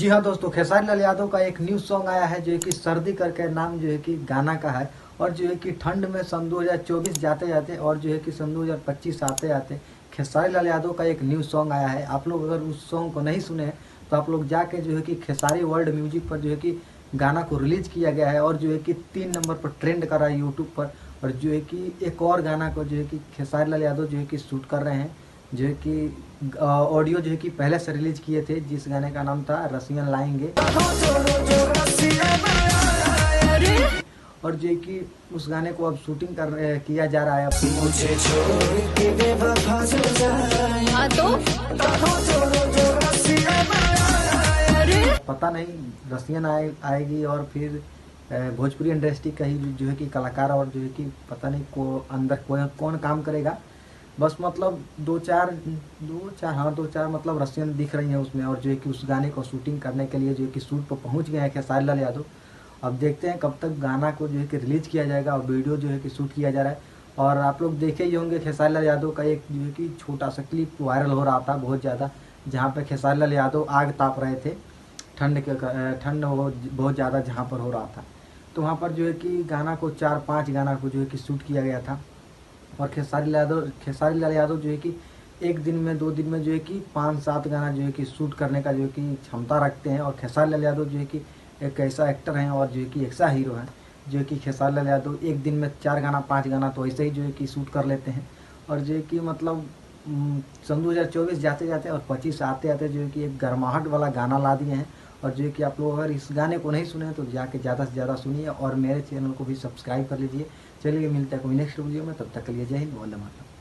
जी हाँ दोस्तों, खेसारी लाल यादव का एक न्यू सॉन्ग आया है जो कि सर्दी करके नाम जो है कि गाना का है। और जो है कि ठंड में सन 2024 जाते जाते और जो है कि सन 2025 आते आते खेसारी लाल यादव का एक न्यू सॉन्ग आया है। आप लोग अगर उस सॉन्ग को नहीं सुने हैं तो आप लोग जाके जो है कि खेसारी वर्ल्ड म्यूजिक पर जो है कि गाना को रिलीज किया गया है और जो है कि 3 नंबर पर ट्रेंड कर रहा है यूट्यूब पर। और जो है कि एक और गाना को जो है कि खेसारी लाल यादव जो है कि शूट कर रहे हैं, जो है कि ऑडियो जो है कि पहले से रिलीज किए थे, जिस गाने का नाम था रसियन लाएंगे। और जो है कि उस गाने को अब शूटिंग किया जा रहा है। मुझे छोड़ के बेवफा हो जाए तो पता नहीं रसियन आएगी और फिर भोजपुरी इंडस्ट्री का ही जो है कि कलाकार और जो है कि पता नहीं को अंदर कौन काम करेगा। बस मतलब दो चार मतलब रसियन दिख रही हैं उसमें। और जो है कि उस गाने को शूटिंग करने के लिए जो है कि शूट पर पहुंच गए हैं खेसारी लाल यादव। अब देखते हैं कब तक गाना को जो है कि रिलीज किया जाएगा और वीडियो जो है कि शूट किया जा रहा है। और आप लोग देखे ही होंगे खेसारी लाल यादव का एक जो है कि छोटा सा क्लिप वायरल हो रहा था बहुत ज़्यादा, जहाँ पे खेसारी लाल यादव आग ताप रहे थे। ठंड बहुत ज़्यादा जहाँ पर हो रहा था, तो वहाँ पर जो है कि गाना को 4-5 गाना को जो है कि शूट किया गया था। और खेसारी लाल यादव जो है कि एक दिन में 2 दिन में जो है कि 5-7 गाना जो है कि शूट करने का जो है कि क्षमता रखते हैं। और खेसारी लाल यादव जो है कि एक ऐसा एक्टर हैं और जो है कि ऐसा हीरो है जो है कि खेसारी लाल यादव एक दिन में 4 गाना 5 गाना तो ऐसे ही जो है कि शूट कर लेते हैं। और जो है कि मतलब सन 2024 जाते जाते और 25 आते आते जो है कि एक गर्माहट वाला गाना ला दिए हैं। और जो है कि आप लोग अगर इस गाने को नहीं सुने तो जाके ज़्यादा से ज़्यादा सुनिए और मेरे चैनल को भी सब्सक्राइब कर लीजिए। चलिए मिलते हैं कोई नेक्स्ट वीडियो में, तब तक के लिए जय हिंद, वंदे मातरम।